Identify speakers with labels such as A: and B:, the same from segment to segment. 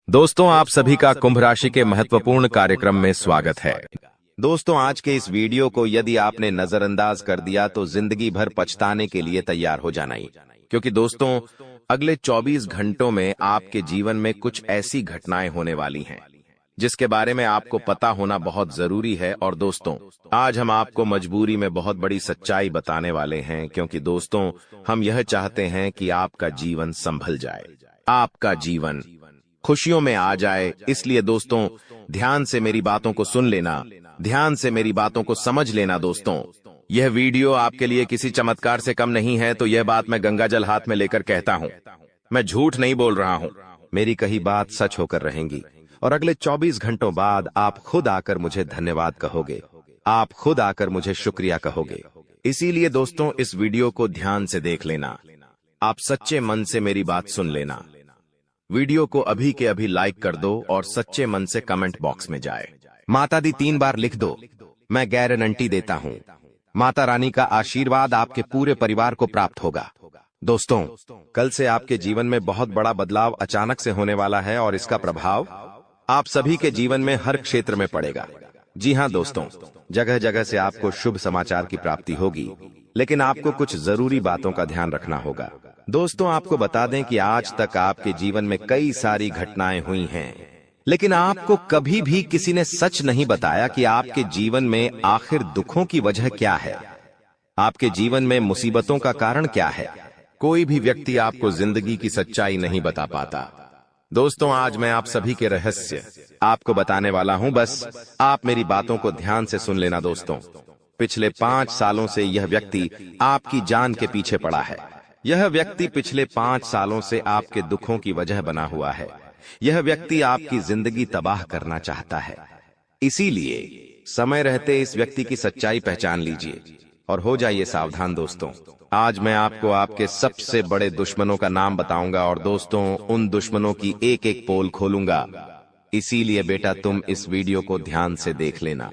A: दोस्तों, आप सभी का कुंभ राशि के महत्वपूर्ण कार्यक्रम में स्वागत है। दोस्तों, आज के इस वीडियो को यदि आपने नजरअंदाज कर दिया तो जिंदगी भर पछताने के लिए तैयार हो जाना ही, क्योंकि दोस्तों अगले 24 घंटों में आपके जीवन में कुछ ऐसी घटनाएं होने वाली हैं जिसके बारे में आपको पता होना बहुत जरूरी है। और दोस्तों, आज हम आपको मजबूरी में बहुत बड़ी सच्चाई बताने वाले हैं, क्योंकि दोस्तों हम यह चाहते हैं कि आपका जीवन संभल जाए, आपका जीवन खुशियों में आ जाए। इसलिए दोस्तों ध्यान से मेरी बातों को सुन लेना, ध्यान से मेरी बातों को समझ लेना। दोस्तों, यह वीडियो आपके लिए किसी चमत्कार से कम नहीं है, तो यह बात मैं गंगाजल हाथ में लेकर कहता हूं। मैं झूठ नहीं बोल रहा हूं, मेरी कही बात सच होकर रहेंगी। और अगले 24 घंटों बाद आप खुद आकर मुझे धन्यवाद कहोगे, आप खुद आकर मुझे शुक्रिया कहोगे। इसीलिए दोस्तों इस वीडियो को ध्यान से देख लेना, आप सच्चे मन से मेरी बात सुन लेना। वीडियो को अभी के अभी लाइक कर दो और सच्चे मन से कमेंट बॉक्स में जाए माता दी 3 बार लिख दो। मैं गारंटी देता हूं, माता रानी का आशीर्वाद आपके पूरे परिवार को प्राप्त होगा। दोस्तों, कल से आपके जीवन में बहुत बड़ा बदलाव अचानक से होने वाला है और इसका प्रभाव आप सभी के जीवन में हर क्षेत्र में पड़ेगा। जी हां दोस्तों, जगह जगह से आपको शुभ समाचार की प्राप्ति होगी, लेकिन आपको कुछ जरूरी बातों का ध्यान रखना होगा। दोस्तों, आपको बता दें कि आज तक आपके जीवन में कई सारी घटनाएं हुई हैं, लेकिन आपको कभी भी किसी ने सच नहीं बताया कि आपके जीवन में आखिर दुखों की वजह क्या है, आपके जीवन में मुसीबतों का कारण क्या है। कोई भी व्यक्ति आपको जिंदगी की सच्चाई नहीं बता पाता। दोस्तों, आज मैं आप सभी के रहस्य आपको बताने वाला हूं, बस आप मेरी बातों को ध्यान से सुन लेना। दोस्तों, पिछले 5 सालों से यह व्यक्ति आपकी जान के पीछे पड़ा है। यह व्यक्ति पिछले 5 सालों से आपके दुखों की वजह बना हुआ है। यह व्यक्ति आपकी जिंदगी तबाह करना चाहता है। इसीलिए समय रहते इस व्यक्ति की सच्चाई पहचान लीजिए और हो जाइए सावधान। दोस्तों, आज मैं आपको आपके सबसे बड़े दुश्मनों का नाम बताऊंगा और दोस्तों उन दुश्मनों की एक एक पोल खोलूंगा। इसीलिए बेटा तुम इस वीडियो को ध्यान से देख लेना,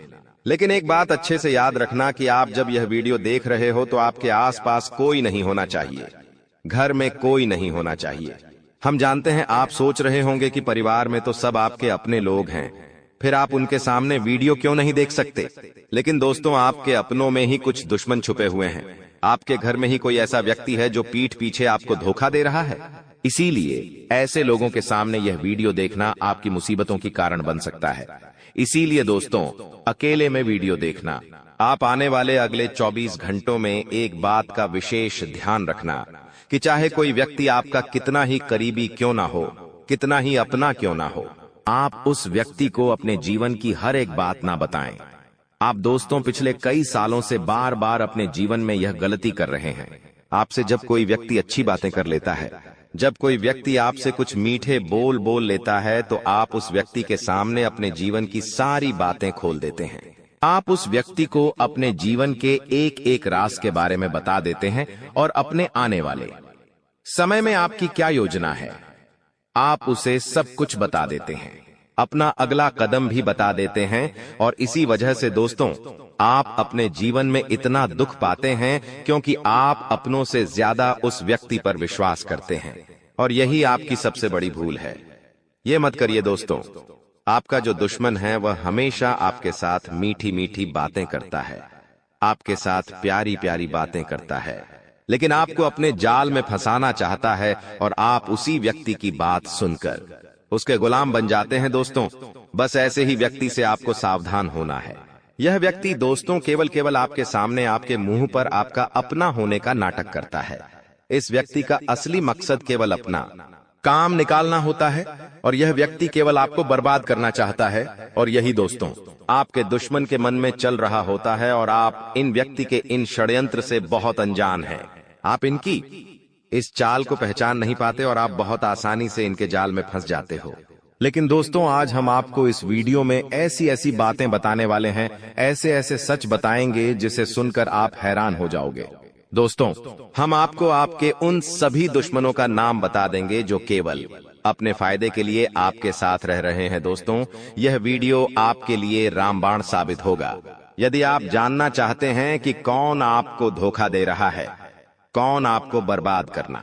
A: लेकिन एक बात अच्छे से याद रखना कि आप जब यह वीडियो देख रहे हो तो आपके आसपास कोई नहीं होना चाहिए, घर में कोई नहीं होना चाहिए। हम जानते हैं आप सोच रहे होंगे कि परिवार में तो सब आपके अपने लोग हैं, फिर आप उनके सामने वीडियो क्यों नहीं देख सकते। लेकिन दोस्तों, आपके अपनों में ही कुछ दुश्मन छुपे हुए हैं। आपके घर में ही कोई ऐसा व्यक्ति है जो पीठ पीछे आपको धोखा दे रहा है। इसीलिए ऐसे लोगों के सामने यह वीडियो देखना आपकी मुसीबतों की कारण बन सकता है। इसीलिए दोस्तों, अकेले में वीडियो देखना। आप आने वाले अगले 24 घंटों में एक बात का विशेष ध्यान रखना कि चाहे कोई व्यक्ति आपका कितना ही करीबी क्यों ना हो, कितना ही अपना क्यों ना हो, आप उस व्यक्ति को अपने जीवन की हर एक बात ना बताएं। आप दोस्तों पिछले कई सालों से बार बार अपने जीवन में यह गलती कर रहे हैं। आपसे जब कोई व्यक्ति अच्छी बातें कर लेता है, जब कोई व्यक्ति आपसे कुछ मीठे बोल लेता है, तो आप उस व्यक्ति के सामने अपने जीवन की सारी बातें खोल देते हैं। आप उस व्यक्ति को अपने जीवन के एक एक राज के बारे में बता देते हैं और अपने आने वाले समय में आपकी क्या योजना है, आप उसे सब कुछ बता देते हैं, अपना अगला कदम भी बता देते हैं। और इसी वजह से दोस्तों आप अपने जीवन में इतना दुख पाते हैं, क्योंकि आप अपनों से ज्यादा उस व्यक्ति पर विश्वास करते हैं। और यही आपकी सबसे बड़ी भूल है। ये मत करिए दोस्तों। आपका जो दुश्मन है वह हमेशा आपके साथ मीठी मीठी बातें करता है, आपके साथ प्यारी प्यारी बातें करता है, लेकिन आपको अपने जाल में फंसाना चाहता है और आप उसी व्यक्ति की बात सुनकर उसके गुलाम बन जाते हैं। दोस्तों, बस ऐसे ही व्यक्ति से आपको सावधान होना है। यह व्यक्ति दोस्तों केवल आपके सामने आपके मुंह पर आपका अपना होने का नाटक करता है। इस व्यक्ति का असली मकसद केवल अपना काम निकालना होता है और यह व्यक्ति केवल आपको बर्बाद करना चाहता है। और यही दोस्तों आपके दुश्मन के मन में चल रहा होता है और आप इन व्यक्ति के इन षड्यंत्र से बहुत अनजान हैं। आप इनकी इस चाल को पहचान नहीं पाते और आप बहुत आसानी से इनके जाल में फंस जाते हो। लेकिन दोस्तों, आज हम आपको इस वीडियो में ऐसी ऐसी बातें बताने वाले हैं, ऐसे ऐसे सच बताएंगे जिसे सुनकर आप हैरान हो जाओगे। दोस्तों, हम आपको आपके उन सभी दुश्मनों का नाम बता देंगे जो केवल अपने फायदे के लिए आपके साथ रह रहे हैं। दोस्तों, यह वीडियो आपके लिए रामबाण साबित होगा। यदि आप जानना चाहते हैं कि कौन आपको धोखा दे रहा है, कौन आपको बर्बाद करना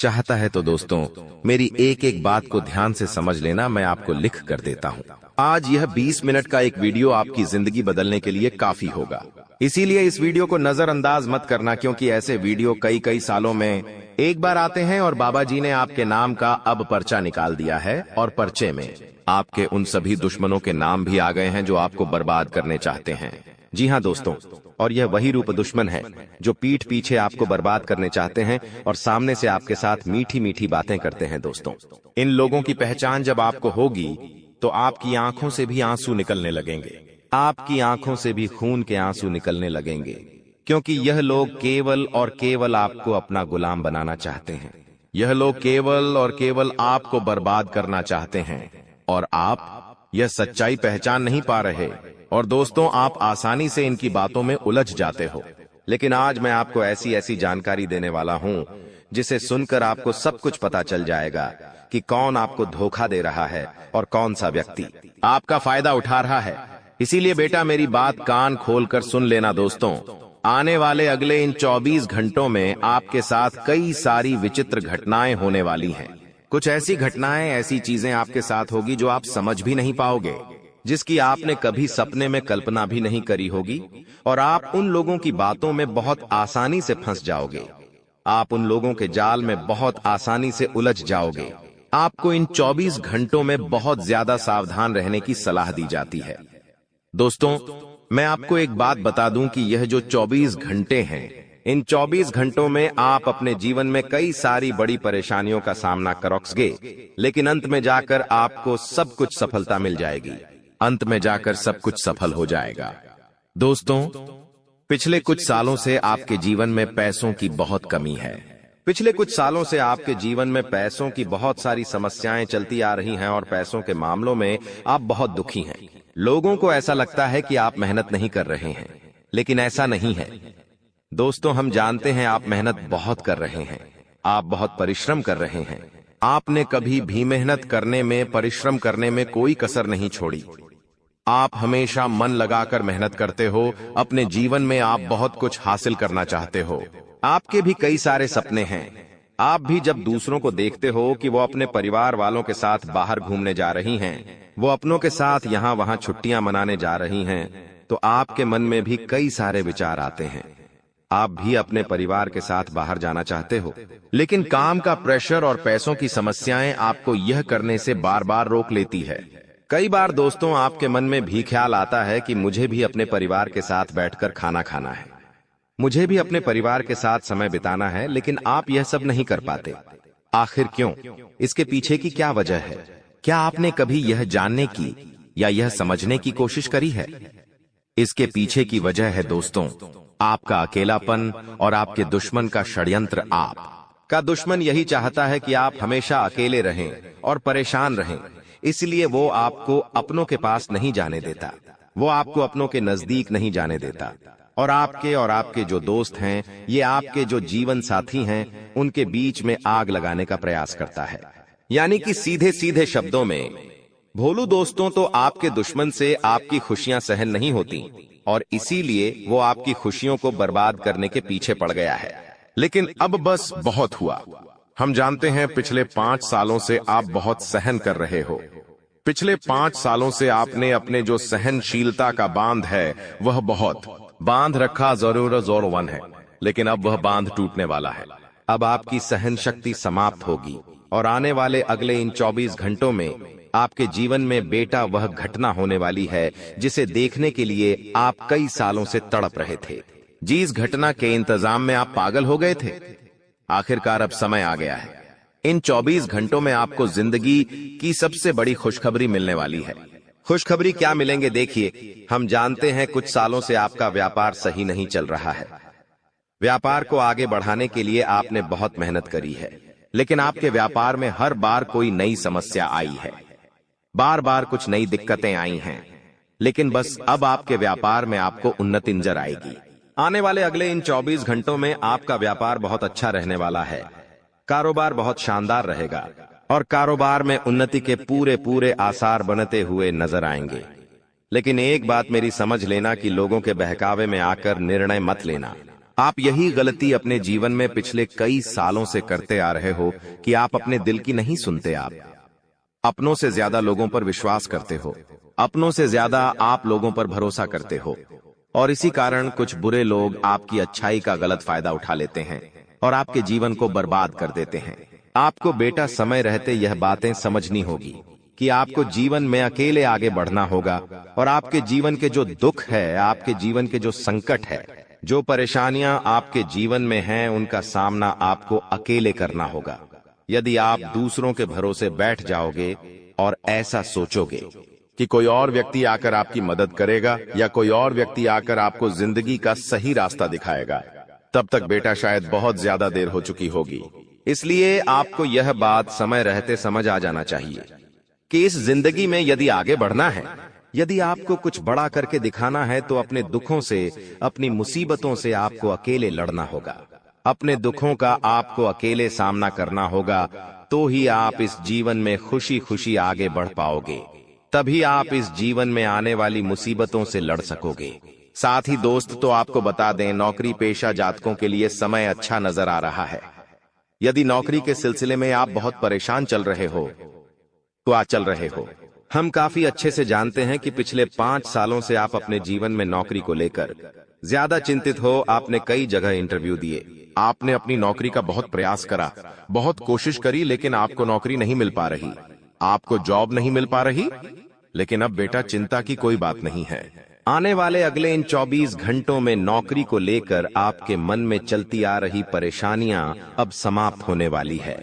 A: चाहता है तो दोस्तों मेरी एक एक बात को ध्यान से समझ लेना, मैं आपको लिख कर देता हूँ। आज यह 20 मिनट का एक वीडियो आपकी जिंदगी बदलने के लिए काफी होगा, इसीलिए इस वीडियो को नजरअंदाज मत करना, क्योंकि ऐसे वीडियो कई कई सालों में एक बार आते हैं और बाबा जी ने आपके नाम का अब पर्चा निकाल दिया है और पर्चे में आपके उन सभी दुश्मनों के नाम भी आ गए हैं जो आपको बर्बाद करने चाहते हैं। जी हाँ दोस्तों, और यह वही रूप दुश्मन है जो पीठ पीछे आपको बर्बाद करने चाहते हैं और सामने से आपके साथ मीठी मीठी बातें करते हैं। दोस्तों, इन लोगों की पहचान जब आपको होगी तो आपकी आंखों से भी आंसू निकलने लगेंगे, आपकी आंखों से भी खून के आंसू निकलने लगेंगे, क्योंकि यह लोग केवल और केवल आपको अपना गुलाम बनाना चाहते हैं। यह लोग केवल और केवल आपको बर्बाद करना चाहते हैं और आप यह सच्चाई पहचान नहीं पा रहे। और दोस्तों, आप आसानी से इनकी बातों में उलझ जाते हो, लेकिन आज मैं आपको ऐसी ऐसी जानकारी देने वाला हूं जिसे सुनकर आपको सब कुछ पता चल जाएगा कि कौन आपको धोखा दे रहा है और कौन सा व्यक्ति आपका फायदा उठा रहा है। इसीलिए बेटा मेरी बात कान खोलकर सुन लेना। दोस्तों, आने वाले अगले इन 24 घंटों में आपके साथ कई सारी विचित्र घटनाएं होने वाली हैं। कुछ ऐसी घटनाएं, ऐसी चीजें आपके साथ होगी जो आप समझ भी नहीं पाओगे, जिसकी आपने कभी सपने में कल्पना भी नहीं करी होगी, और आप उन लोगों की बातों में बहुत आसानी से फंस जाओगे। आप उन लोगों के जाल में बहुत आसानी से उलझ जाओगे। आपको इन 24 घंटों में बहुत ज्यादा सावधान रहने की सलाह दी जाती है। दोस्तों, मैं आपको एक बात बता दूं कि यह जो 24 घंटे हैं, इन 24 घंटों में आप अपने जीवन में कई सारी बड़ी परेशानियों का सामना करोगे, लेकिन अंत में जाकर आपको सब कुछ सफलता मिल जाएगी। अंत में जाकर सब कुछ सफल हो जाएगा। दोस्तों, पिछले कुछ सालों से आपके जीवन में पैसों की बहुत कमी है। पिछले कुछ सालों से आपके जीवन में पैसों की बहुत सारी समस्याएं चलती आ रही हैं और पैसों के मामलों में आप बहुत दुखी हैं। लोगों को ऐसा लगता है कि आप मेहनत नहीं कर रहे हैं, लेकिन ऐसा नहीं है। दोस्तों, हम जानते हैं आप मेहनत बहुत कर रहे हैं, आप बहुत परिश्रम कर रहे हैं। आपने कभी भी मेहनत करने में, परिश्रम करने में कोई कसर नहीं छोड़ी। आप हमेशा मन लगाकर मेहनत करते हो। अपने जीवन में आप बहुत कुछ हासिल करना चाहते हो। आपके भी कई सारे सपने हैं। आप भी जब दूसरों को देखते हो कि वो अपने परिवार वालों के साथ बाहर घूमने जा रही हैं, वो अपनों के साथ यहाँ वहाँ छुट्टियां मनाने जा रही हैं, तो आपके मन में भी कई सारे विचार आते हैं। आप भी अपने परिवार के साथ बाहर जाना चाहते हो, लेकिन काम का प्रेशर और पैसों की समस्याएं आपको यह करने से बार बार रोक लेती है। कई बार दोस्तों, आपके मन में भी ख्याल आता है कि मुझे भी अपने परिवार के साथ बैठकर खाना खाना है, मुझे भी अपने परिवार के साथ समय बिताना है, लेकिन आप यह सब नहीं कर पाते। आखिर क्यों? इसके पीछे की क्या वजह है? क्या आपने कभी यह जानने की या यह समझने की कोशिश करी है? इसके पीछे की वजह है दोस्तों, आपका अकेलापन और आपके दुश्मन का षड्यंत्र। आपका दुश्मन यही चाहता है कि आप हमेशा अकेले रहें और परेशान रहें, इसलिए वो आपको अपनों के पास नहीं जाने देता, वो आपको अपनों के नजदीक नहीं जाने देता। और आपके जो दोस्त हैं, ये आपके जो जीवन साथी हैं, उनके बीच में आग लगाने का प्रयास करता है। यानी कि सीधे सीधे शब्दों में, भोलू दोस्तों, तो आपके दुश्मन से आपकी खुशियां सहन नहीं होती और इसीलिए वो आपकी खुशियों को बर्बाद करने के पीछे पड़ गया है। लेकिन अब बस बहुत हुआ। हम जानते हैं पिछले 5 सालों से आप बहुत सहन कर रहे हो। पिछले 5 सालों से आपने अपने जो सहनशीलता का बांध है वह बहुत बांध रखा, जरूर जोर वन है, लेकिन अब वह बांध टूटने वाला है। अब आपकी सहन शक्ति समाप्त होगी और आने वाले अगले इन 24 घंटों में आपके जीवन में बेटा वह घटना होने वाली है जिसे देखने के लिए आप कई सालों से तड़प रहे थे। जिस घटना के इंतजाम में आप पागल हो गए थे, आखिरकार अब समय आ गया है। इन 24 घंटों में आपको जिंदगी की सबसे बड़ी खुशखबरी मिलने वाली है। खुशखबरी क्या मिलेंगे देखिए। हम जानते हैं कुछ सालों से आपका व्यापार सही नहीं चल रहा है। व्यापार को आगे बढ़ाने के लिए आपने बहुत मेहनत करी है, लेकिन आपके व्यापार में हर बार कोई नई समस्या आई है, बार बार कुछ नई दिक्कतें आई हैं। लेकिन बस अब आपके व्यापार में आपको उन्नति नजर आएगी। आने वाले अगले इन 24 घंटों में आपका व्यापार बहुत अच्छा रहने वाला है। कारोबार बहुत शानदार रहेगा और कारोबार में उन्नति के पूरे पूरे आसार बनते हुए नजर आएंगे। लेकिन एक बात मेरी समझ लेना कि लोगों के बहकावे में आकर निर्णय मत लेना। आप यही गलती अपने जीवन में पिछले कई सालों से करते आ रहे हो कि आप अपने दिल की नहीं सुनते। आप अपनों से ज्यादा लोगों पर विश्वास करते हो, अपनों से ज्यादा आप लोगों पर भरोसा करते हो, और इसी कारण कुछ बुरे लोग आपकी अच्छाई का गलत फायदा उठा लेते हैं और आपके जीवन को बर्बाद कर देते हैं। आपको बेटा समय रहते यह बातें समझनी होगी कि आपको जीवन में अकेले आगे बढ़ना होगा, और आपके जीवन के जो दुख है, आपके जीवन के जो संकट है, जो परेशानियां आपके जीवन में हैं, उनका सामना आपको अकेले करना होगा। यदि आप दूसरों के भरोसे बैठ जाओगे और ऐसा सोचोगे कि कोई और व्यक्ति आकर आपकी मदद करेगा या कोई और व्यक्ति आकर आपको जिंदगी का सही रास्ता दिखाएगा, तब तक बेटा शायद बहुत ज्यादा देर हो चुकी होगी। इसलिए आपको यह बात समय रहते समझ आ जाना चाहिए कि इस जिंदगी में यदि आगे बढ़ना है, यदि आपको कुछ बड़ा करके दिखाना है, तो अपने दुखों से, अपनी मुसीबतों से आपको अकेले लड़ना होगा। अपने दुखों का आपको अकेले सामना करना होगा, तो ही आप इस जीवन में खुशी खुशी आगे बढ़ पाओगे। तभी आप इस जीवन में आने वाली मुसीबतों से लड़ सकोगे। साथ ही दोस्त, तो आपको बता दें, नौकरी पेशा जातकों के लिए समय अच्छा नजर आ रहा है। यदि नौकरी के सिलसिले में आप बहुत परेशान चल रहे हो तो आज चल रहे हो। हम काफी अच्छे से जानते हैं कि पिछले 5 सालों से आप अपने जीवन में नौकरी को लेकर ज्यादा चिंतित हो। आपने कई जगह इंटरव्यू दिए, आपने अपनी नौकरी का बहुत प्रयास करा, बहुत कोशिश करी, लेकिन आपको नौकरी नहीं मिल पा रही, आपको जॉब नहीं मिल पा रही। लेकिन अब बेटा चिंता की कोई बात नहीं है। आने वाले अगले इन 24 घंटों में नौकरी को लेकर आपके मन में चलती आ रही परेशानियां अब समाप्त होने वाली है।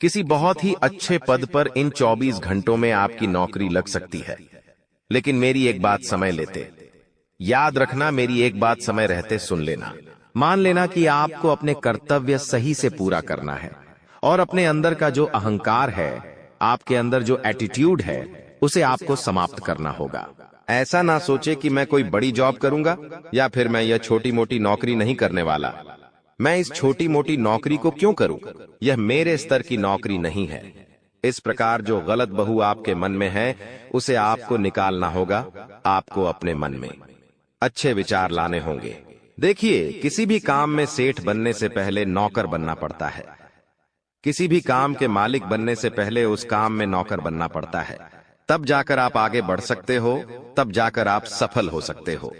A: किसी बहुत ही अच्छे पद पर इन 24 घंटों में आपकी नौकरी लग सकती है। लेकिन मेरी एक बात समय लेते याद रखना, मेरी एक बात समय रहते सुन लेना। मान लेना कि आपको अपने कर्तव्य सही से पूरा करना है, और अपने अंदर का जो अहंकार है, आपके अंदर जो एटीट्यूड है, उसे आपको समाप्त करना होगा। ऐसा ना सोचे कि मैं कोई बड़ी जॉब करूंगा या फिर मैं यह छोटी मोटी नौकरी नहीं करने वाला। मैं इस छोटी मोटी नौकरी को क्यों करूं? यह मेरे स्तर की नौकरी नहीं है। इस प्रकार जो गलत बहू आपके मन में है, उसे आपको निकालना होगा। आपको अपने मन में अच्छे विचार लाने होंगे। देखिए, किसी भी काम में सेठ बनने से पहले नौकर बनना पड़ता है। किसी भी काम के मालिक बनने से पहले उस काम में नौकर बनना पड़ता है। तब जाकर आप आगे बढ़ सकते हो, तब जाकर आप सफल हो सकते हो।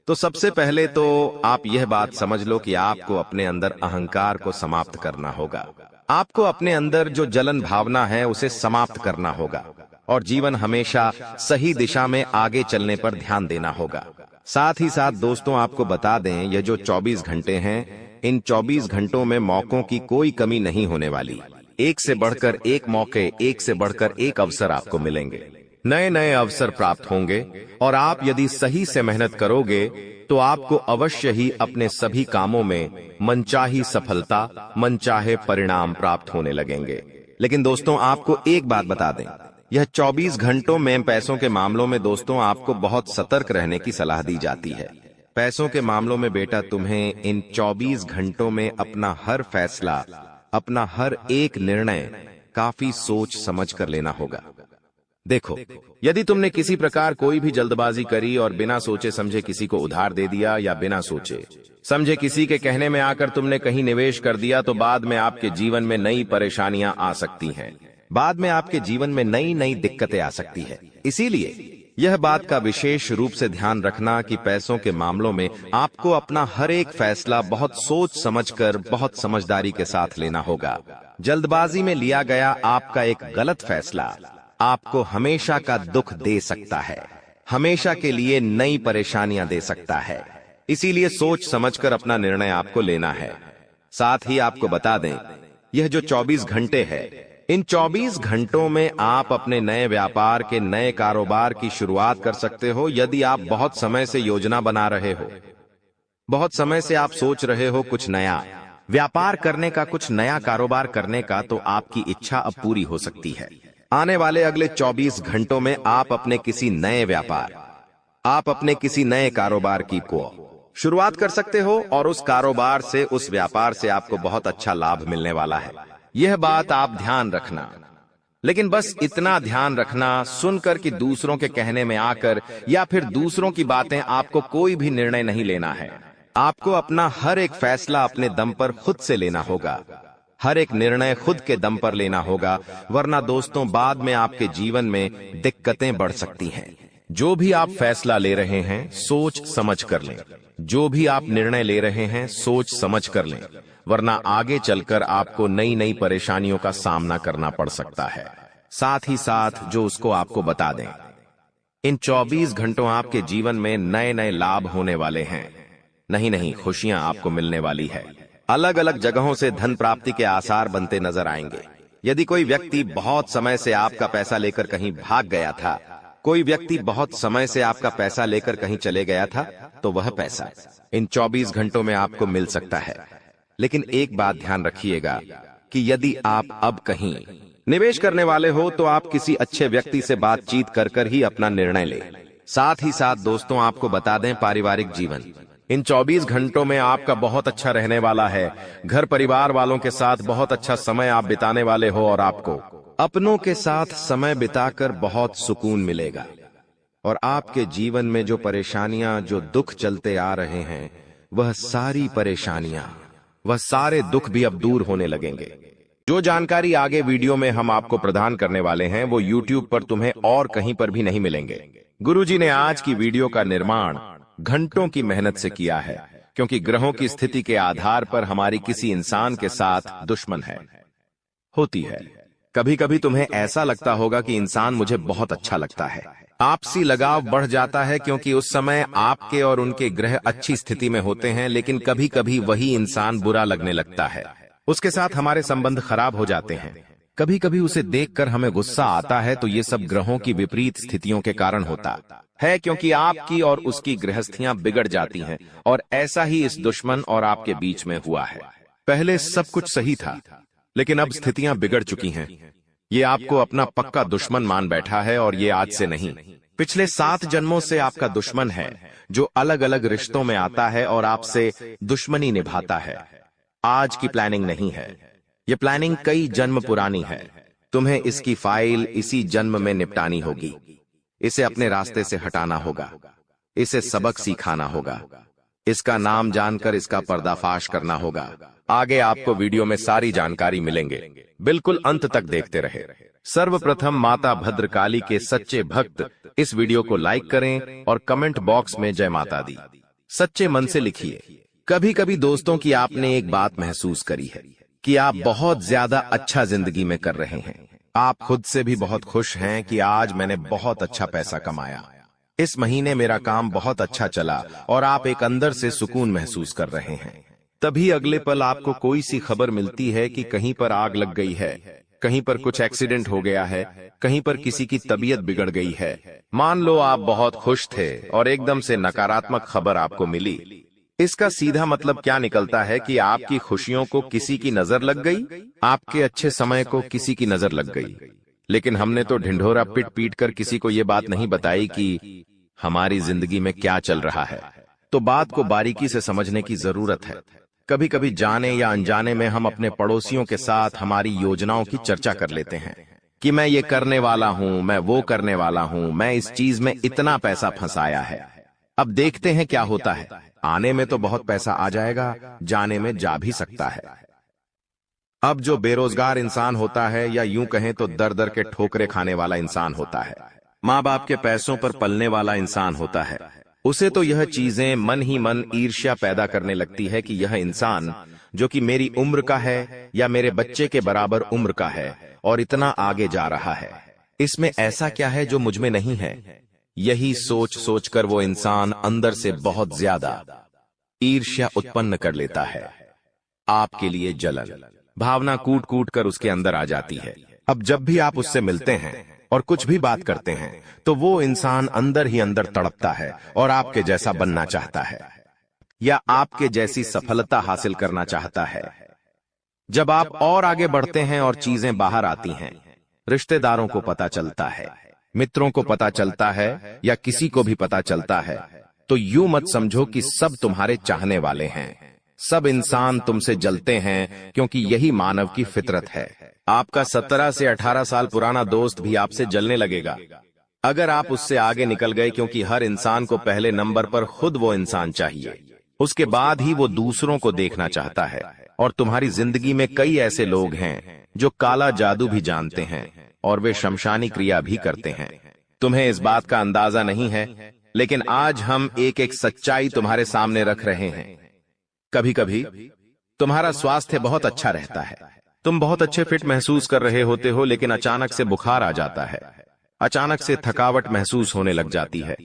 A: तो सबसे पहले तो आप यह बात समझ लो कि आपको अपने अंदर अहंकार को समाप्त करना होगा। आपको अपने अंदर जो जलन भावना है, उसे समाप्त करना होगा, और जीवन हमेशा सही दिशा में आगे चलने पर ध्यान देना होगा। साथ ही साथ दोस्तों, आपको बता दें, ये जो 24 घंटे हैं, इन 24 घंटों में मौकों की कोई कमी नहीं होने वाली। एक से बढ़कर एक मौके, एक से बढ़कर एक अवसर आपको मिलेंगे। नए नए अवसर प्राप्त होंगे, और आप यदि सही से मेहनत करोगे तो आपको अवश्य ही अपने सभी कामों में मनचाही सफलता, मनचाहे परिणाम प्राप्त होने लगेंगे। लेकिन दोस्तों, आपको एक बात बता दें, यह 24 घंटों में पैसों के मामलों में दोस्तों आपको बहुत सतर्क रहने की सलाह दी जाती है। पैसों के मामलों में बेटा तुम्हें इन 24 घंटों में अपना हर फैसला, अपना हर एक निर्णय काफी सोच समझ कर लेना होगा। देखो, यदि तुमने किसी प्रकार कोई भी जल्दबाजी करी और बिना सोचे समझे किसी को उधार दे दिया, या बिना सोचे समझे किसी के कहने में आकर तुमने कहीं निवेश कर दिया, तो बाद में आपके जीवन में नई परेशानियां आ सकती हैं। बाद में आपके जीवन में नई नई दिक्कतें आ सकती है। इसीलिए यह बात का विशेष रूप से ध्यान रखना कि पैसों के मामलों में आपको अपना हर एक फैसला बहुत सोच समझकर, बहुत समझदारी के साथ लेना होगा। जल्दबाजी में लिया गया आपका एक गलत फैसला आपको हमेशा का दुख दे सकता है, हमेशा के लिए नई परेशानियां दे सकता है। इसीलिए सोच समझकर अपना निर्णय आपको लेना है। साथ ही आपको बता दें, यह जो 24 घंटे है, इन 24 घंटों में आप अपने नए व्यापार के, नए कारोबार की शुरुआत कर सकते हो। यदि आप बहुत समय से योजना बना रहे हो, बहुत समय से आप सोच रहे हो कुछ नया व्यापार करने का, कुछ नया कारोबार करने का, तो आपकी इच्छा अब पूरी हो सकती है। आने वाले अगले 24 घंटों में आप अपने किसी नए व्यापार, आप अपने किसी नए कारोबार की को शुरुआत कर सकते हो, और उस कारोबार से, उस व्यापार से आपको बहुत अच्छा लाभ मिलने वाला है। यह बात आप ध्यान रखना। लेकिन बस इतना ध्यान रखना, सुनकर कि दूसरों के कहने में आकर या फिर दूसरों की बातें आपको कोई भी निर्णय नहीं लेना है। आपको अपना हर एक फैसला अपने दम पर खुद से लेना होगा, हर एक निर्णय खुद के दम पर लेना होगा, वरना दोस्तों बाद में आपके जीवन में दिक्कतें बढ़ सकती हैं। जो भी आप फैसला ले रहे हैं सोच समझ कर लें, जो भी आप निर्णय ले रहे हैं सोच समझ कर लें, वरना आगे चलकर आपको नई नई परेशानियों का सामना करना पड़ सकता है। साथ ही साथ जो उसको आपको बता दें, इन 24 घंटों आपके जीवन में नए नए लाभ होने वाले हैं। नहीं, खुशियां आपको मिलने वाली है। अलग अलग जगहों से धन प्राप्ति के आसार बनते नजर आएंगे। यदि कोई व्यक्ति बहुत समय से आपका पैसा लेकर कहीं भाग गया था, कोई व्यक्ति बहुत समय से आपका पैसा लेकर कहीं चले गया था, तो वह पैसा इन 24 घंटों में आपको मिल सकता है। लेकिन एक बात ध्यान रखिएगा कि यदि आप अब कहीं निवेश करने वाले हो तो आप किसी अच्छे व्यक्ति से बातचीत कर कर ही अपना निर्णय लें। साथ ही साथ दोस्तों आपको बता दें, पारिवारिक जीवन इन 24 घंटों में आपका बहुत अच्छा रहने वाला है। घर परिवार वालों के साथ बहुत अच्छा समय आप बिताने वाले हो और आपको अपनों के साथ समय बिताकर बहुत सुकून मिलेगा। और आपके जीवन में जो परेशानियां, जो दुख चलते आ रहे हैं, वह सारी परेशानियां, वह सारे दुख भी अब दूर होने लगेंगे। जो जानकारी आगे वीडियो में हम आपको प्रदान करने वाले हैं वो YouTube पर तुम्हें और कहीं पर भी नहीं मिलेंगे। गुरुजी ने आज की वीडियो का निर्माण घंटों की मेहनत से किया है, क्योंकि ग्रहों की स्थिति के आधार पर हमारी किसी इंसान के साथ दुश्मन होती है। कभी कभी तुम्हें ऐसा लगता होगा कि इंसान मुझे बहुत अच्छा लगता है, आपसी लगाव बढ़ जाता है क्योंकि उस समय आपके और उनके ग्रह अच्छी स्थिति में होते हैं। लेकिन कभी कभी वही इंसान बुरा लगने लगता है, उसके साथ हमारे संबंध खराब हो जाते हैं। कभी कभी उसे देखकर हमें गुस्सा आता है, तो ये सब ग्रहों की विपरीत स्थितियों के कारण होता है, क्योंकि आपकी और उसकी गृहस्थियां बिगड़ जाती हैं। और ऐसा ही इस दुश्मन और आपके बीच में हुआ है। पहले सब कुछ सही था, लेकिन अब स्थितियां बिगड़ चुकी हैं। ये आपको अपना पक्का दुश्मन मान बैठा है, और ये आज से नहीं, पिछले 7 जन्मों से आपका दुश्मन है, जो अलग अलग रिश्तों में आता है और आपसे दुश्मनी निभाता है। आज की प्लानिंग नहीं है, ये प्लानिंग कई जन्म पुरानी है। तुम्हें इसकी फाइल इसी जन्म में निपटानी होगी। इसे अपने रास्ते से हटाना होगा, इसे सबक सिखाना होगा, इसका नाम जानकर इसका पर्दाफाश करना होगा। आगे आपको वीडियो में सारी जानकारी मिलेंगे, बिल्कुल अंत तक देखते रहे। सर्वप्रथम माता भद्रकाली के सच्चे भक्त इस वीडियो को लाइक करें और कमेंट बॉक्स में जय माता दी सच्चे मन से लिखिए। कभी कभी दोस्तों की आपने एक बात महसूस करी है कि आप बहुत ज्यादा अच्छा जिंदगी में कर रहे हैं। आप खुद से भी बहुत खुश हैं कि आज मैंने बहुत अच्छा पैसा कमाया, इस महीने मेरा काम बहुत अच्छा चला, और आप एक अंदर से सुकून महसूस कर रहे हैं। तभी अगले पल आपको कोई सी खबर मिलती है कि कहीं पर आग लग गई है, कहीं पर कुछ एक्सीडेंट हो गया है, कहीं पर किसी की तबीयत बिगड़ गई है। मान लो आप बहुत खुश थे और एकदम से नकारात्मक खबर आपको मिली। इसका सीधा मतलब क्या निकलता है कि आपकी खुशियों को किसी की नजर लग गई, आपके अच्छे समय को किसी की नजर लग गई। लेकिन हमने तो ढिंढोरा पीट पीट कर किसी को ये बात नहीं बताई कि हमारी जिंदगी में क्या चल रहा है। तो बात को बारीकी से समझने की जरूरत है। कभी कभी जाने या अनजाने में हम अपने पड़ोसियों के साथ हमारी योजनाओं की चर्चा कर लेते हैं कि मैं ये करने वाला हूं, मैं वो करने वाला हूं, मैं इस चीज में इतना पैसा फंसाया है। अब देखते हैं क्या होता है। आने में तो बहुत पैसा आ जाएगा, जाने में जा भी सकता है। अब जो बेरोजगार इंसान होता है, या यूं कहें तो दर दर के ठोकरे खाने वाला इंसान होता है, माँ बाप के पैसों पर पलने वाला इंसान होता है, उसे तो यह चीजें मन ही मन ईर्ष्या पैदा करने लगती है कि यह इंसान जो कि मेरी उम्र का है या मेरे बच्चे के बराबर उम्र का है और इतना आगे जा रहा है, इसमें ऐसा क्या है जो मुझ में नहीं है। यही सोच सोचकर वो इंसान अंदर से बहुत ज्यादा ईर्ष्या उत्पन्न कर लेता है। आपके लिए जलन भावना कूट कूट कर उसके अंदर आ जाती है। अब जब भी आप उससे मिलते हैं और कुछ भी बात करते हैं, तो वो इंसान अंदर ही अंदर तड़पता है और आपके जैसा बनना चाहता है या आपके जैसी सफलता हासिल करना चाहता है। जब आप और आगे बढ़ते हैं और चीजें बाहर आती हैं, रिश्तेदारों को पता चलता है, मित्रों को पता चलता है, या किसी को भी पता चलता है, तो यूं मत समझो कि सब तुम्हारे चाहने वाले हैं। सब इंसान तुमसे जलते हैं, क्योंकि यही मानव की फितरत है। आपका 17 से 18 साल पुराना दोस्त भी आपसे जलने लगेगा अगर आप उससे आगे निकल गए, क्योंकि हर इंसान को पहले नंबर पर खुद वो इंसान चाहिए। उसके बाद ही वो दूसरों को देखना चाहता है। और तुम्हारी जिंदगी में कई ऐसे लोग हैं जो काला जादू भी जानते हैं और वे शमशानी क्रिया भी करते हैं। तुम्हें इस बात का अंदाजा नहीं है, लेकिन आज हम एक एक सच्चाई तुम्हारे सामने रख रहे हैं। कभी कभी तुम्हारा स्वास्थ्य बहुत अच्छा रहता है, तुम बहुत अच्छे फिट महसूस कर रहे होते हो, लेकिन अचानक से बुखार आ जाता है, अचानक से थकावट महसूस होने लग जाती है।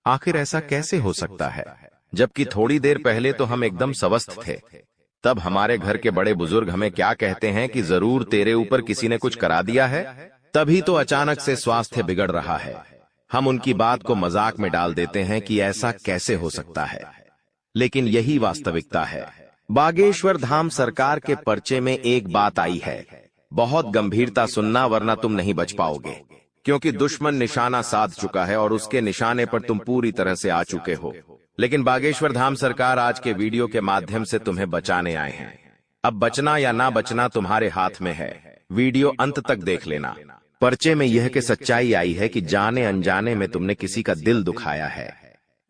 A: आखिर ऐसा कैसे हो सकता है, जबकि थोड़ी देर पहले तो हम एकदम स्वस्थ थे। तब हमारे घर के बड़े बुजुर्ग हमें क्या कहते हैं कि जरूर तेरे ऊपर किसी ने कुछ करा दिया है, तभी तो अचानक से स्वास्थ्य बिगड़ रहा है। हम उनकी बात को मजाक में डाल देते हैं कि ऐसा कैसे हो सकता है, लेकिन यही वास्तविकता है। बागेश्वर धाम सरकार के पर्चे में एक बात आई है, बहुत गंभीरता सुनना वरना तुम नहीं बच पाओगे, क्योंकि दुश्मन निशाना साध चुका है और उसके निशाने पर तुम पूरी तरह से आ चुके हो। लेकिन बागेश्वर धाम सरकार आज के वीडियो के माध्यम से तुम्हें बचाने आए हैं। अब बचना या ना बचना तुम्हारे हाथ में है। वीडियो अंत तक देख लेना। पर्चे में यह कि सच्चाई आई है कि जाने अनजाने में तुमने किसी का दिल दुखाया है।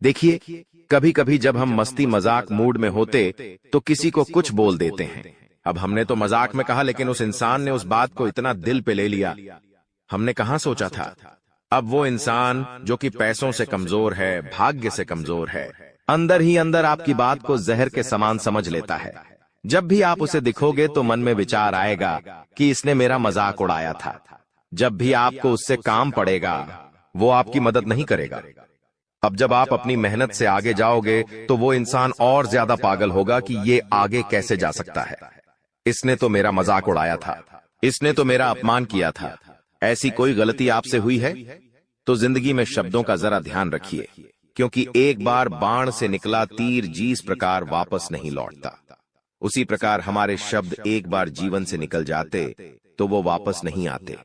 A: देखिए, कभी कभी जब हम मस्ती मजाक मूड में होते तो किसी को कुछ बोल देते हैं। अब हमने तो मजाक में कहा, लेकिन उस इंसान ने उस बात को इतना दिल पे ले लिया, हमने कहां सोचा था। अब वो इंसान जो कि पैसों से कमजोर है, भाग्य से कमजोर है, अंदर ही अंदर आपकी बात को जहर के समान समझ लेता है। जब भी आप उसे दिखोगे तो मन में विचार आएगा कि इसने मेरा मजाक उड़ाया था। जब भी आपको उससे काम पड़ेगा, वो आपकी मदद नहीं करेगा। अब जब आप अपनी मेहनत से आगे जाओगे तो वो इंसान और ज्यादा पागल होगा कि ये आगे कैसे जा सकता है। इसने तो मेरा मजाक उड़ाया था, इसने तो मेरा अपमान किया था। ऐसी कोई गलती आपसे हुई है तो जिंदगी में शब्दों का जरा ध्यान रखिए, क्योंकि एक बार बाण से निकला तीर जिस प्रकार वापस नहीं लौटता, उसी प्रकार हमारे शब्द एक बार जीवन से निकल जाते तो वो वापस नहीं आते।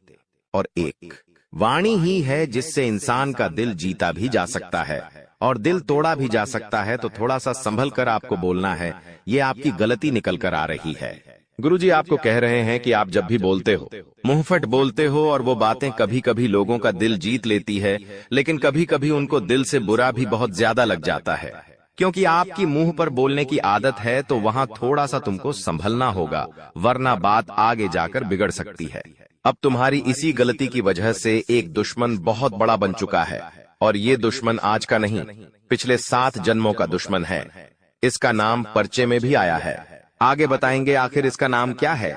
A: और एक वाणी ही है जिससे इंसान का दिल जीता भी जा सकता है और दिल तोड़ा भी जा सकता है। तो थोड़ा सा संभल कर आपको बोलना है, ये आपकी गलती निकल कर आ रही है। गुरुजी आपको कह रहे हैं कि आप जब भी बोलते हो, मुंहफट बोलते हो और वो बातें कभी कभी लोगों का दिल जीत लेती है, लेकिन कभी कभी उनको दिल से बुरा भी बहुत ज्यादा लग जाता है। क्योंकि आपकी मुंह पर बोलने की आदत है तो वहां थोड़ा सा तुमको संभलना होगा, वरना बात आगे जाकर बिगड़ सकती है। अब तुम्हारी इसी गलती की वजह से एक दुश्मन बहुत बड़ा बन चुका है, और ये दुश्मन आज का नहीं, पिछले 7 जन्मों का दुश्मन है। इसका नाम पर्चे में भी आया है, आगे बताएंगे आखिर इसका नाम क्या है।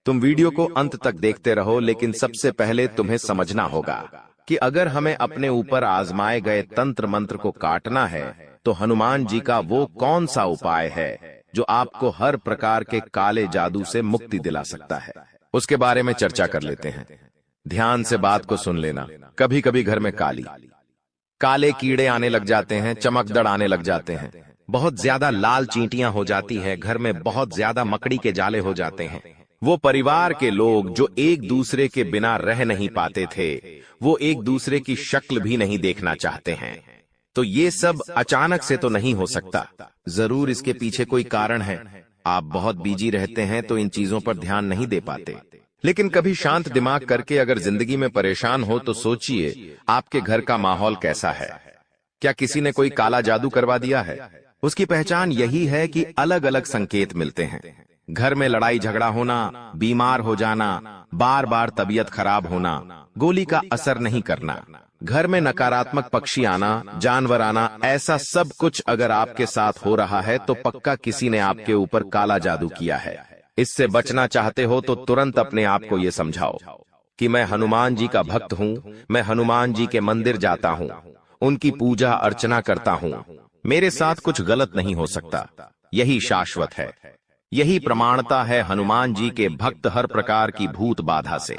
A: तुम वीडियो को अंत तक देखते रहो, लेकिन सबसे पहले तुम्हें समझना होगा कि अगर हमें अपने ऊपर आजमाए गए तंत्र मंत्र को काटना है तो हनुमान जी का वो कौन सा उपाय है जो आपको हर प्रकार के काले जादू से मुक्ति दिला सकता है, उसके बारे में चर्चा कर लेते हैं। ध्यान से बात को सुन लेना। कभी कभी घर में काले कीड़े आने लग जाते हैं, चमकदड़ आने लग जाते हैं, बहुत ज्यादा लाल चींटियां हो जाती हैं, घर में बहुत ज्यादा मकड़ी के जाले हो जाते हैं। वो परिवार के लोग जो एक दूसरे के बिना रह नहीं पाते थे, वो एक दूसरे की शक्ल भी नहीं देखना चाहते हैं। तो ये सब अचानक से तो नहीं हो सकता, जरूर इसके पीछे कोई कारण है। आप बहुत बिजी रहते हैं तो इन चीजों पर ध्यान नहीं दे पाते, लेकिन कभी शांत दिमाग करके अगर जिंदगी में परेशान हो तो सोचिए आपके घर का माहौल कैसा है। क्या किसी ने कोई काला जादू करवा दिया है? उसकी पहचान यही है कि अलग अलग संकेत मिलते हैं। घर में लड़ाई झगड़ा होना, बीमार हो जाना, बार बार तबीयत खराब होना, गोली का असर नहीं करना, घर में नकारात्मक पक्षी आना, जानवर आना, ऐसा सब कुछ अगर आपके साथ हो रहा है तो पक्का किसी ने आपके ऊपर काला जादू किया है। इससे बचना चाहते हो तो तुरंत अपने आप को ये समझाओ कि मैं हनुमान जी का भक्त हूँ, मैं हनुमान जी के मंदिर जाता हूँ, उनकी पूजा अर्चना करता हूँ, मेरे साथ कुछ गलत नहीं हो सकता। यही शाश्वत है, यही प्रमाणता है हनुमान जी के भक्त हर प्रकार की भूत बाधा से,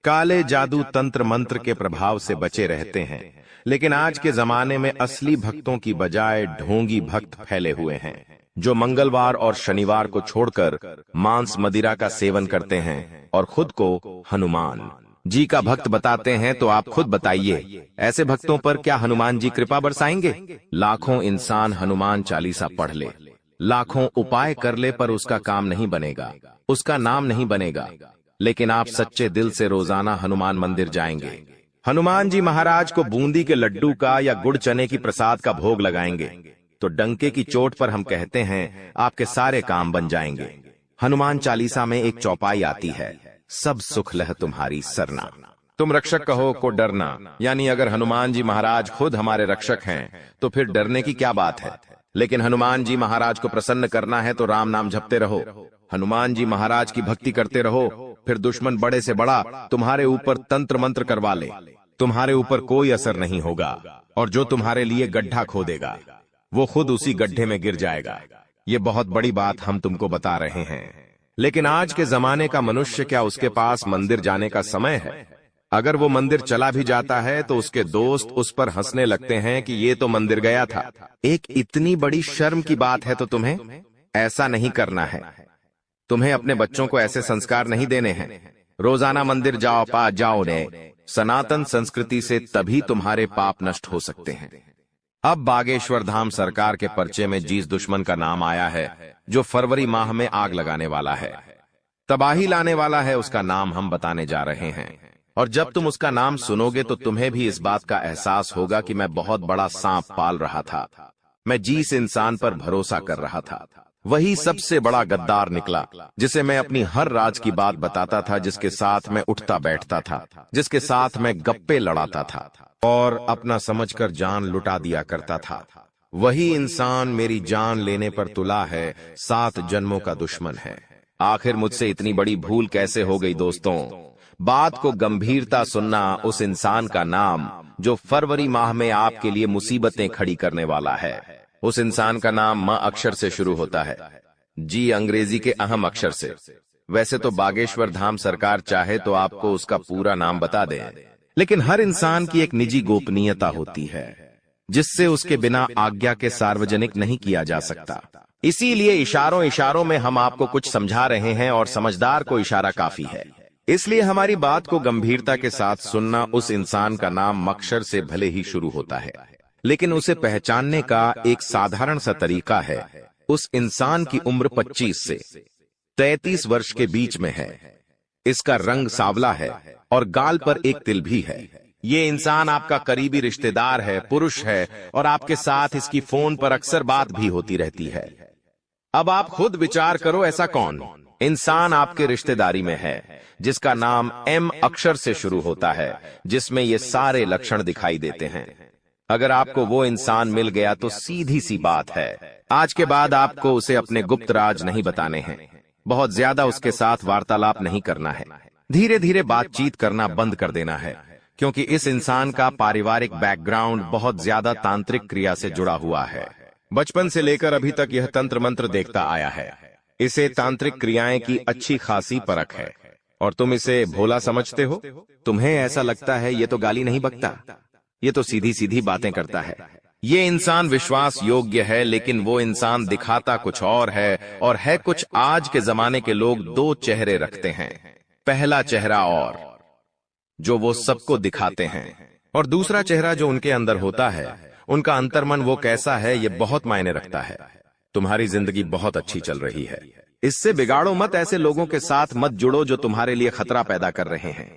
A: काले जादू तंत्र मंत्र के प्रभाव से बचे रहते हैं। लेकिन आज के जमाने में असली भक्तों की बजाय ढोंगी भक्त फैले हुए हैं, जो मंगलवार और शनिवार को छोड़कर मांस मदिरा का सेवन करते हैं और खुद को हनुमान जी का भक्त बताते हैं। तो आप खुद बताइए, ऐसे भक्तों पर क्या हनुमान जी कृपा बरसाएंगे? लाखों इंसान हनुमान चालीसा पढ़ ले, लाखों उपाय कर ले, पर उसका काम नहीं बनेगा, उसका नाम नहीं बनेगा। लेकिन आप सच्चे दिल से रोजाना हनुमान मंदिर जाएंगे, हनुमान जी महाराज को बूंदी के लड्डू का या गुड़ चने की प्रसाद का भोग लगाएंगे, तो डंके की चोट पर हम कहते हैं आपके सारे काम बन जाएंगे। हनुमान चालीसा में एक चौपाई आती है, सब सुख लह तुम्हारी सरना। तुम रक्षक कहो को डरना, यानी अगर हनुमान जी महाराज खुद हमारे रक्षक हैं तो फिर डरने की क्या बात है। लेकिन हनुमान जी महाराज को प्रसन्न करना है तो राम नाम जपते रहो, हनुमान जी महाराज की भक्ति करते रहो, फिर दुश्मन बड़े से बड़ा तुम्हारे ऊपर तंत्र मंत्र करवा ले, तुम्हारे ऊपर कोई असर नहीं होगा, और जो तुम्हारे लिए गड्ढा खोदेगा वो खुद उसी गड्ढे में गिर जाएगा। ये बहुत बड़ी बात हम तुमको बता रहे हैं। लेकिन आज के जमाने का मनुष्य, क्या उसके पास मंदिर जाने का समय है? अगर वो मंदिर चला भी जाता है तो उसके दोस्त उस पर हंसने लगते हैं कि ये तो मंदिर गया था। एक इतनी बड़ी शर्म की बात है तो तुम्हें ऐसा नहीं करना है। तुम्हें अपने बच्चों को ऐसे संस्कार नहीं देने हैं। रोजाना मंदिर जाओ, पा जाओ ने सनातन संस्कृति से तभी तुम्हारे पाप नष्ट हो सकते हैं। अब बागेश्वर धाम सरकार के पर्चे में जिस दुश्मन का नाम आया है, जो फरवरी माह में आग लगाने वाला है, तबाही लाने वाला है, उसका नाम हम बताने जा रहे हैं। और जब तुम उसका नाम सुनोगे तो तुम्हें भी इस बात का एहसास होगा कि मैं बहुत बड़ा सांप पाल रहा था। मैं जिस इंसान पर भरोसा कर रहा था वही सबसे बड़ा गद्दार निकला, जिसे मैं अपनी हर राज की बात बताता था, जिसके साथ मैं उठता बैठता था, जिसके साथ मैं गप्पे लड़ाता था और अपना समझकर जान लुटा दिया करता था। वही इंसान मेरी जान लेने पर तुला है, 7 जन्मों का दुश्मन है। आखिर मुझसे इतनी बड़ी भूल कैसे हो गई दोस्तों? बात को गंभीरता सुनना। उस इंसान का नाम जो फरवरी माह में आपके लिए मुसीबतें खड़ी करने वाला है, उस इंसान का नाम म अक्षर से शुरू होता है। जी अंग्रेजी के अहम अक्षर से। वैसे तो बागेश्वर धाम सरकार चाहे तो आपको उसका पूरा नाम बता दे, लेकिन हर इंसान की एक निजी गोपनीयता होती है जिससे उसके बिना आज्ञा के सार्वजनिक नहीं किया जा सकता। इसीलिए इशारों इशारों में हम आपको कुछ समझा रहे हैं और समझदार को इशारा काफी है। इसलिए हमारी बात को गंभीरता के साथ सुनना। उस इंसान का नाम अक्षर से भले ही शुरू होता है, लेकिन उसे पहचानने का एक साधारण सा तरीका है। उस इंसान की उम्र 25 से 33 वर्ष के बीच में है। इसका रंग सांवला है और गाल पर एक तिल भी है। ये इंसान आपका करीबी रिश्तेदार है, पुरुष है, और आपके साथ इसकी फोन पर अक्सर बात भी होती रहती है। अब आप खुद विचार करो, ऐसा कौन इंसान आपके रिश्तेदारी में है जिसका नाम एम अक्षर से शुरू होता है, जिसमें ये सारे लक्षण दिखाई देते हैं। अगर आपको वो इंसान मिल गया तो सीधी सी बात है, आज के बाद आपको उसे अपने गुप्त राज नहीं बताने हैं, बहुत ज्यादा उसके साथ वार्तालाप नहीं करना है, धीरे धीरे बातचीत करना बंद कर देना है, क्योंकि इस इंसान का पारिवारिक बैकग्राउंड बहुत ज्यादा तांत्रिक क्रिया से जुड़ा हुआ है। बचपन से लेकर अभी तक यह तंत्र मंत्र देखता आया है। इसे तांत्रिक क्रियाएं की अच्छी खासी परख है और तुम इसे भोला समझते हो। तुम्हें ऐसा लगता है ये तो गाली नहीं बकता, ये तो सीधी सीधी बातें करता है, ये इंसान विश्वास योग्य है, लेकिन वो इंसान दिखाता कुछ और है और है कुछ। आज के जमाने के लोग 2 चेहरे रखते हैं, पहला चेहरा और जो वो सबको दिखाते हैं, और दूसरा चेहरा जो उनके अंदर होता है। उनका अंतर्मन वो कैसा है ये बहुत मायने रखता है। तुम्हारी जिंदगी बहुत अच्छी चल रही है, इससे बिगाड़ो मत। ऐसे लोगों के साथ मत जुड़ो जो तुम्हारे लिए खतरा पैदा कर रहे हैं।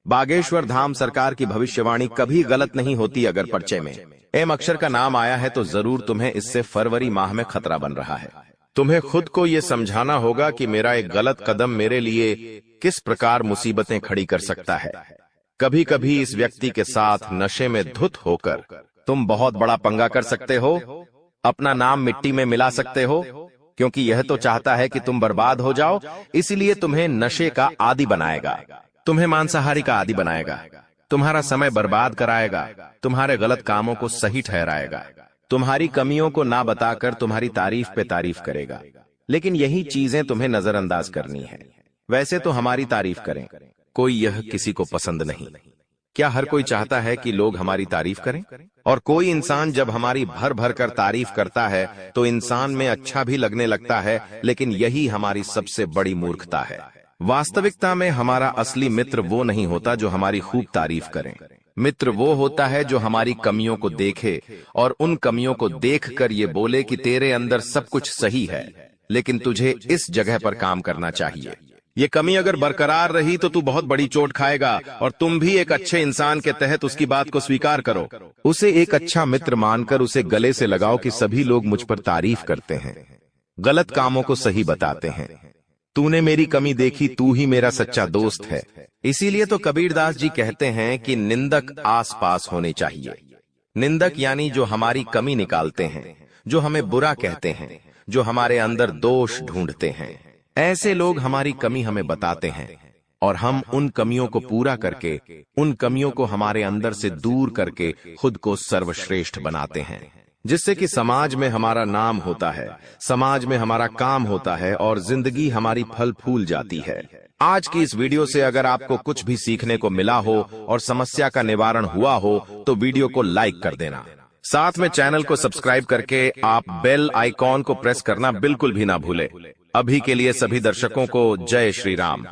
A: बागेश्वर धाम सरकार की भविष्यवाणी कभी गलत नहीं होती। अगर पर्चे में एम अक्षर का नाम आया है तो जरूर तुम्हें इससे फरवरी माह में खतरा बन रहा है। तुम्हें खुद को यह समझाना होगा कि मेरा एक गलत कदम मेरे लिए किस प्रकार मुसीबतें खड़ी कर सकता है। कभी कभी इस व्यक्ति के साथ नशे में धुत होकर तुम बहुत बड़ा पंगा कर सकते हो, अपना नाम मिट्टी में मिला सकते हो, क्योंकि यह तो चाहता है कि तुम बर्बाद हो जाओ। इसलिए तुम्हें नशे का आदी बनाएगा, तुम्हें मांसाहारी का आदी बनाएगा, तुम्हारा समय बर्बाद कराएगा, तुम्हारे गलत कामों को सही ठहराएगा, तुम्हारी कमियों को ना बताकर तुम्हारी तारीफ पे तारीफ करेगा। लेकिन यही चीजें तुम्हें नजरअंदाज करनी है। वैसे तो हमारी तारीफ करें, कोई यह किसी को पसंद नहीं। क्या हर कोई चाहता है कि लोग हमारी तारीफ करें? और कोई इंसान जब हमारी भर भर कर तारीफ करता है तो इंसान में अच्छा भी लगने लगता है, लेकिन यही हमारी सबसे बड़ी मूर्खता है। वास्तविकता में हमारा असली मित्र वो नहीं होता जो हमारी खूब तारीफ करें। मित्र वो होता है जो हमारी कमियों को देखे और उन कमियों को देखकर ये बोले कि तेरे अंदर सब कुछ सही है, लेकिन तुझे इस जगह पर काम करना चाहिए। ये कमी अगर बरकरार रही तो तू बहुत बड़ी चोट खाएगा और तुम भी एक अच्छे इंसान के तहत उसकी बात को स्वीकार करो। उसे एक अच्छा मित्र मानकर उसे गले से लगाओ कि सभी लोग मुझ पर तारीफ करते हैं, गलत कामों को सही बताते हैं। तूने मेरी कमी देखी, तू ही मेरा सच्चा दोस्त है। इसीलिए तो कबीरदास जी कहते हैं कि निंदक आस पास होने चाहिए। निंदक यानी जो हमारी कमी निकालते हैं, जो हमें बुरा कहते हैं, जो हमारे अंदर दोष ढूंढते हैं। ऐसे लोग हमारी कमी हमें बताते हैं और हम उन कमियों को पूरा करके, उन कमियों को हमारे अंदर से दूर करके खुद को सर्वश्रेष्ठ बनाते हैं, जिससे कि समाज में हमारा नाम होता है, समाज में हमारा काम होता है और जिंदगी हमारी फल फूल जाती है। आज की इस वीडियो से अगर आपको कुछ भी सीखने को मिला हो और समस्या का निवारण हुआ हो तो वीडियो को लाइक कर देना। साथ में चैनल को सब्सक्राइब करके आप बेल आइकॉन को प्रेस करना बिल्कुल भी ना भूले। अभी के लिए सभी दर्शकों को जय श्री राम।